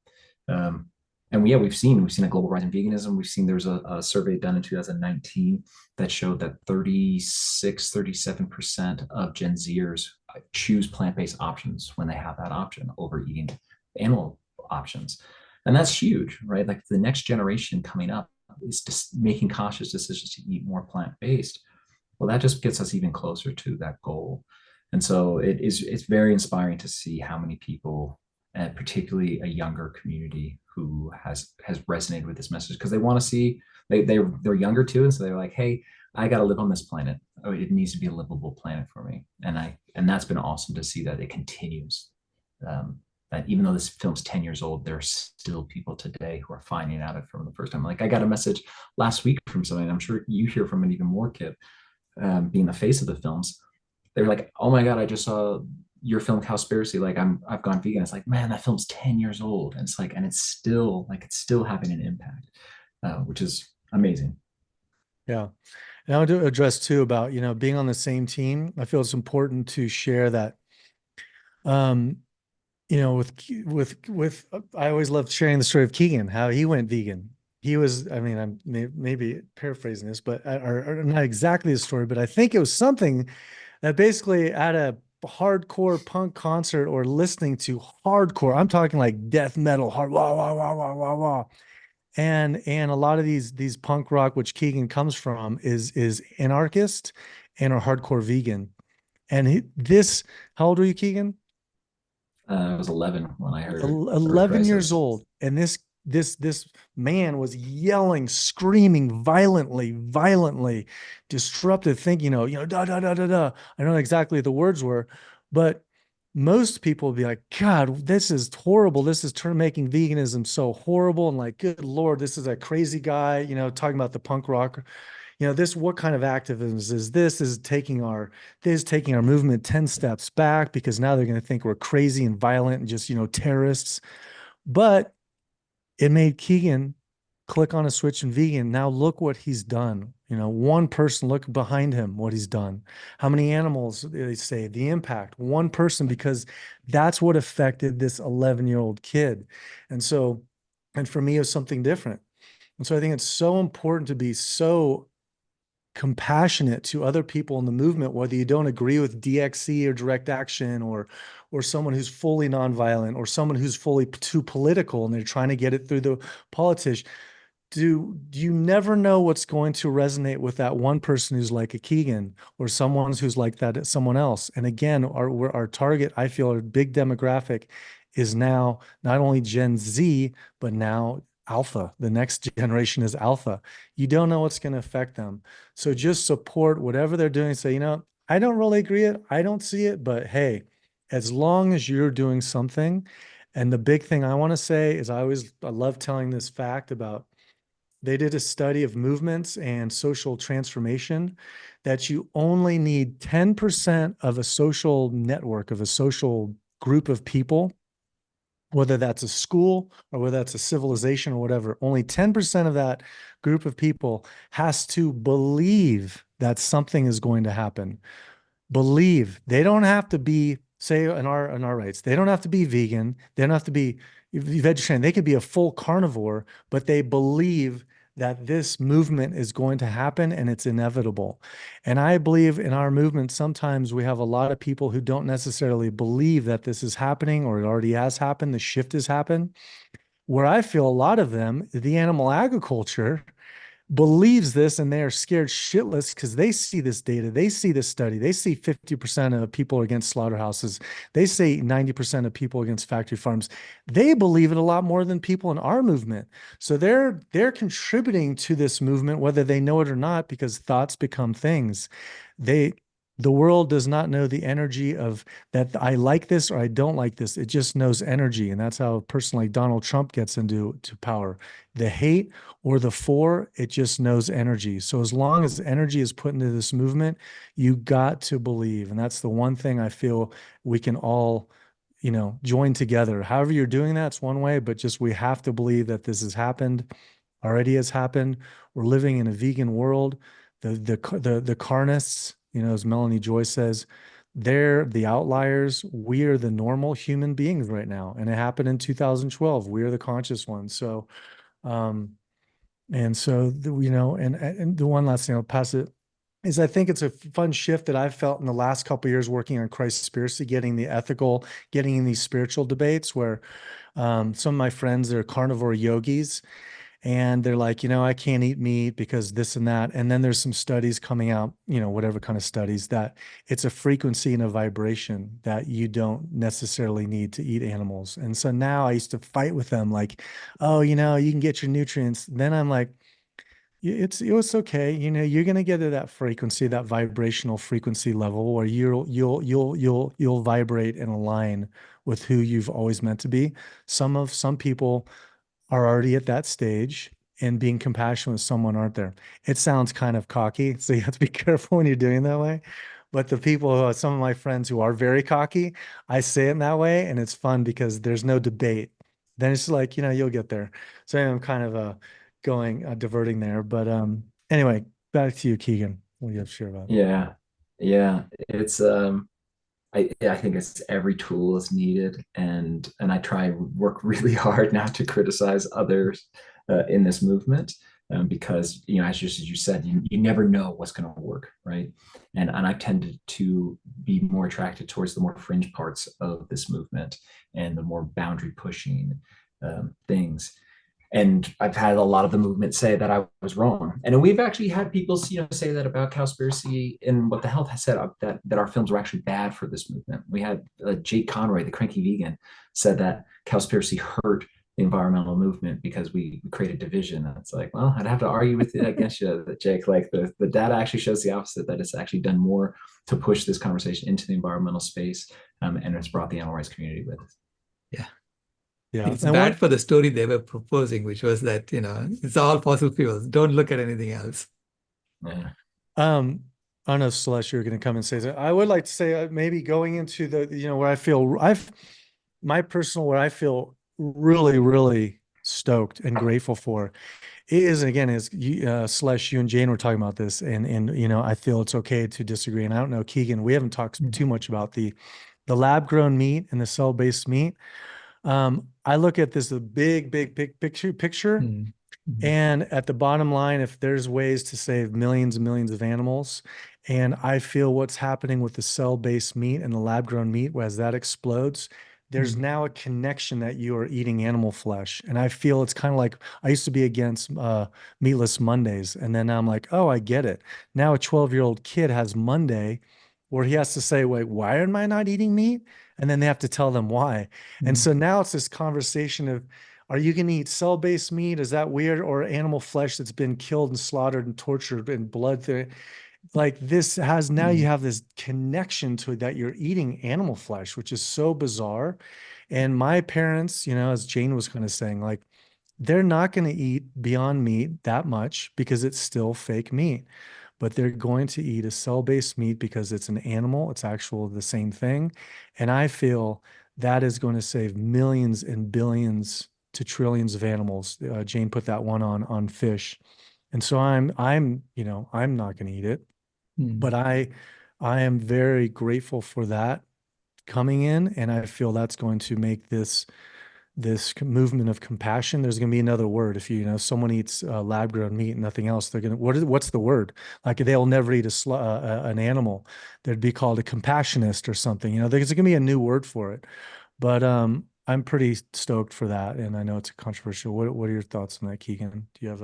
[SPEAKER 3] And we've seen a global rise in veganism. We've seen there's a survey done in 2019 that showed that 37% of Gen Zers choose plant-based options when they have that option over eating animal options. And that's huge, right? Like, the next generation coming up is just making conscious decisions to eat more plant-based. Well, that just gets us even closer to that goal. And so it's very inspiring to see how many people, and particularly a younger community, who has resonated with this message, because they want to see, they're younger too, and so they're like, hey, I got to live on this planet. Oh, it needs to be a livable planet for me. And that's been awesome to see that it continues. That even though this film's 10 years old, there are still people today who are finding out it from the first time. Like, I got a message last week from somebody, and I'm sure you hear from it even more, Kip, being the face of the films. They were like, oh my God, I just saw your film Cowspiracy. Like, I've gone vegan. It's like, man, that film's 10 years old. And it's like, and it's still having an impact, which is amazing.
[SPEAKER 2] Yeah. And I want to address too about, being on the same team. I feel it's important to share that, with I always loved sharing the story of Keegan, how he went vegan. he was, I mean, I'm maybe paraphrasing this, but or not exactly the story, but I think it was something that basically at a hardcore punk concert or listening to hardcore, I'm talking like death metal, hard, wah, wah, wah, wah, wah, wah. And a lot of these punk rock, which Keegan comes from, is anarchist and a hardcore vegan. And how old were you, Keegan?
[SPEAKER 3] I was 11 when I heard Earth
[SPEAKER 2] 11 years
[SPEAKER 3] Crisis.
[SPEAKER 2] old, and this man was yelling, screaming violently, disruptive thinking, da da da da da. I don't know exactly what the words were, but most people would be like, God, this is horrible. This is making veganism so horrible. And like, good Lord, this is a crazy guy, talking about the punk rock. What kind of activism is this? Is taking our movement 10 steps back, because now they're going to think we're crazy and violent and just, terrorists. But it made Keegan click on a switch and vegan. Now look what he's done. One person, look behind him, what he's done. How many animals, they say, the impact, one person, because that's what affected this 11-year-old kid. And for me, it was something different. And so I think it's so important to be so compassionate to other people in the movement, whether you don't agree with DXE or direct action, or someone who's fully nonviolent, or someone who's fully too political and they're trying to get it through the politics. Do you never know what's going to resonate with that one person who's like a Keegan, or someone who's like that someone else? And again, our target, I feel, our big demographic is now not only Gen Z, but now Alpha. The next generation is Alpha. You don't know what's going to affect them. So just support whatever they're doing. Say, I don't really agree it. I don't see it, but hey, as long as you're doing something. And the big thing I want to say is I love telling this fact about, they did a study of movements and social transformation, that you only need 10% of a social network, of a social group of people, whether that's a school or whether that's a civilization or whatever. Only 10% of that group of people has to believe that something is going to happen. Believe. They don't have to be, say, in our rights, they don't have to be vegan, they don't have to be vegetarian, they could be a full carnivore, but they believe that this movement is going to happen and it's inevitable. And I believe in our movement, sometimes we have a lot of people who don't necessarily believe that this is happening, or it already has happened, the shift has happened. Where I feel a lot of them, the animal agriculture, believes this, and they are scared shitless because they see this data, they see this study, they see 50% of people are against slaughterhouses, they say 90% of people against factory farms. They believe it a lot more than people in our movement. So they're contributing to this movement, whether they know it or not, because thoughts become things. The world does not know the energy of that. I like this or I don't like this. It just knows energy. And that's how a person like Donald Trump gets into power. The hate or the for, it just knows energy. So as long as energy is put into this movement, you got to believe. And that's the one thing I feel we can all, join together. However you're doing that, it's one way, but just we have to believe that this has happened, already has happened. We're living in a vegan world. The carnists, as Melanie Joy says, they're the outliers. We are the normal human beings right now. And it happened in 2012. We are the conscious ones. So, and so, and the one last thing I'll pass it is, I think it's a fun shift that I've felt in the last couple of years working on Cowspiracy, getting the ethical, getting in these spiritual debates where some of my friends, they're carnivore yogis, and they're like, I can't eat meat because this and that. And then there's some studies coming out, whatever kind of studies, that it's a frequency and a vibration that you don't necessarily need to eat animals. And so now I used to fight with them like, oh, you can get your nutrients. Then I'm like, it's okay. You're going to get to that frequency, that vibrational frequency level where you'll vibrate and align with who you've always meant to be. Some people are already at that stage, and being compassionate with someone aren't there. It sounds kind of cocky, so you have to be careful when you're doing that way. But the people, some of my friends who are very cocky, I say it in that way, and it's fun because there's no debate. Then it's like, you'll get there. So I'm kind of diverting there. But anyway, back to you, Keegan. What do you have to share about it?
[SPEAKER 3] Yeah. It's I think it's every tool is needed, and I try work really hard not to criticize others in this movement. Because, you know, as you said, you never know what's going to work, right? And I've tended to be more attracted towards the more fringe parts of this movement and the more boundary pushing things. And I've had a lot of the movement say that I was wrong. And we've actually had people, you know, say that about Cowspiracy and what the health has said, that our films were actually bad for this movement. We had Jake Conroy, the cranky vegan, said that Cowspiracy hurt the environmental movement because we created division. And it's like, well, I'd have to argue with it against you, Jake. Like the data actually shows the opposite, that it's actually done more to push this conversation into the environmental space, and it's brought the animal rights community with it.
[SPEAKER 1] Yeah.
[SPEAKER 2] Yeah.
[SPEAKER 1] It's bad for the story they were proposing, which was that, you know, it's all fossil fuels. Don't look at anything else.
[SPEAKER 3] Yeah.
[SPEAKER 2] I know, Sailesh, you're going to come and say that. I would like to say maybe going into the, you know, where I feel where I feel really, really stoked and grateful for is, again, is Sailesh, you and Jane were talking about this, and you know, I feel it's okay to disagree. And I don't know, Keegan, we haven't talked too much about the lab grown meat and the cell-based meat. I look at this, a big picture. And at the bottom line, if there's ways to save millions and millions of animals, and I feel what's happening with the cell-based meat and the lab-grown meat, as that explodes, there's now a connection that you are eating animal flesh. And I feel it's kind of like, I used to be against meatless Mondays. And then I'm like, oh, I get it. Now a 12-year-old kid has Monday where he has to say, wait, why am I not eating meat? And then they have to tell them why. And so now it's this conversation of, are you going to eat cell-based meat? Is that weird? Or animal flesh that's been killed and slaughtered and tortured and blood there? Like this has, now you have this connection to that you're eating animal flesh, which is so bizarre. And my parents, you know, as Jane was kind of saying, like, they're not going to eat Beyond Meat that much because it's still fake meat, but they're going to eat a cell-based meat because it's an animal. It's actual the same thing. And I feel that is going to save millions and billions to trillions of animals. Jane put that one on fish. And so I'm, you know, I'm not going to eat it, but I am very grateful for that coming in. And I feel that's going to make this movement of compassion. There's going to be another word. If you know, someone eats lab grown meat and nothing else, they're going to, what's the word? Like they'll never eat an animal. They'd be called a compassionist or something, you know, there's going to be a new word for it, but, I'm pretty stoked for that. And I know it's controversial. What are your thoughts on that, Keegan? Do you have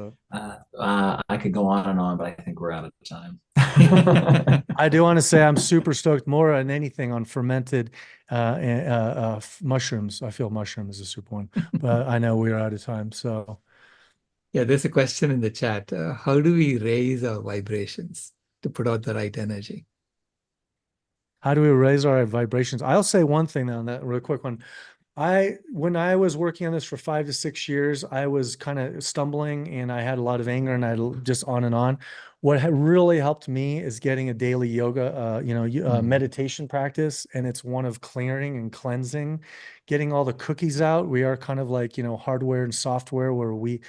[SPEAKER 3] I could go on and on, but I think we're out of time.
[SPEAKER 2] I do want to say I'm super stoked more than anything on fermented mushrooms. I feel mushrooms is a super one, but I know we're out of time. So
[SPEAKER 1] yeah, there's a question in the chat. How do we raise our vibrations to put out the right energy?
[SPEAKER 2] How do we raise our vibrations? I'll say one thing on that real quick one. When I was working on this for 5 to 6 years, I was kind of stumbling and I had a lot of anger and I just on and on. What really helped me is getting a daily yoga, meditation practice. And it's one of clearing and cleansing, getting all the cookies out. We are kind of like, you know, hardware and software where we,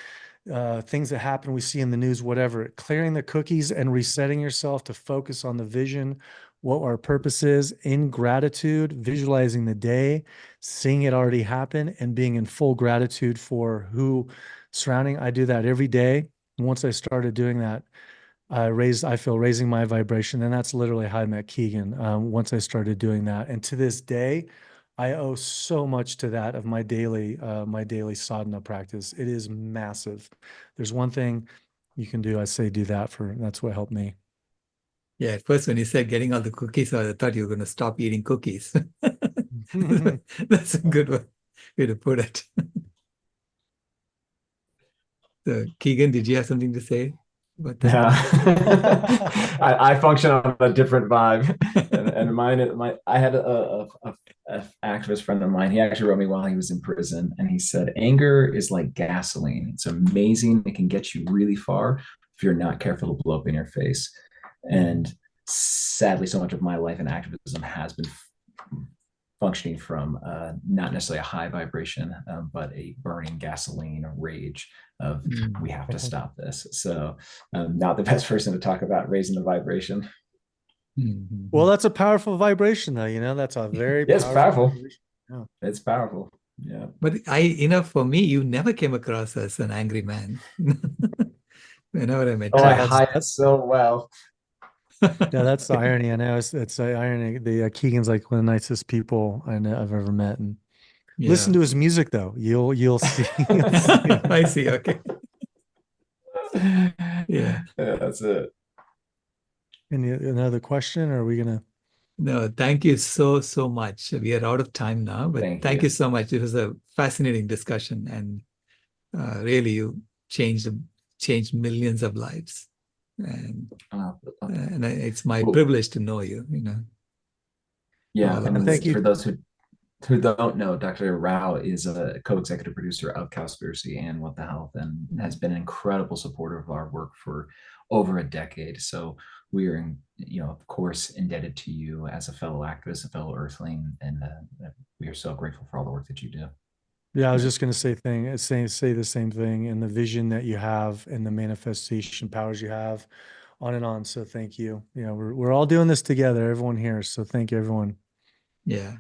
[SPEAKER 2] things that happen, we see in the news, whatever, clearing the cookies and resetting yourself to focus on the vision, what our purpose is, in gratitude, visualizing the day, seeing it already happen, and being in full gratitude for who surrounding. I do that every day. And once I started doing that, I feel raising my vibration. And that's literally how I met Keegan. Once I started doing that. And to this day, I owe so much to that of my daily sadhana practice. It is massive. There's one thing you can do. I say do that that's what helped me.
[SPEAKER 1] Yeah, at first when you said getting all the cookies, I thought you were going to stop eating cookies. That's a good way to put it. So, Keegan, did you have something to say about that?
[SPEAKER 3] Yeah. I function on a different vibe, and I had a activist friend of mine. He actually wrote me while he was in prison, and he said, "Anger is like gasoline. It's amazing. It can get you really far if you're not careful to blow up in your face." And sadly, so much of my life in activism has been functioning from not necessarily a high vibration, but a burning gasoline rage of we have to stop this. So not the best person to talk about raising the vibration.
[SPEAKER 2] Well, that's a powerful vibration though, you know, that's a very
[SPEAKER 3] it's powerful.
[SPEAKER 2] Yeah.
[SPEAKER 3] It's powerful. Yeah.
[SPEAKER 1] But for me, you never came across as an angry man. Whenever I met
[SPEAKER 3] Oh,
[SPEAKER 1] you.
[SPEAKER 3] I
[SPEAKER 2] that's-
[SPEAKER 3] hide it so well.
[SPEAKER 2] Yeah, that's the irony. I know it's irony. The Keegan's like one of the nicest people I've ever met. And listen to his music though. You'll see. You'll see.
[SPEAKER 1] I see. Okay. Yeah.
[SPEAKER 3] That's it.
[SPEAKER 2] Another question, or are we gonna?
[SPEAKER 1] No, thank you so much. We are out of time now, but thank you so much. It was a fascinating discussion, and really, you changed millions of lives, and it's my privilege to know you.
[SPEAKER 3] Yeah, and
[SPEAKER 2] thank you
[SPEAKER 3] for those who don't know, Dr. Rao is a co-executive producer of Cowspiracy and What the Health, and has been an incredible supporter of our work for over a decade. So we are, of course, indebted to you as a fellow activist, a fellow Earthling, and we are so grateful for all the work that you do.
[SPEAKER 2] Yeah, I was just going to say say the same thing, and the vision that you have and the manifestation powers you have, on and on. So thank you. We're all doing this together, everyone here. So thank you, everyone.
[SPEAKER 1] Yeah.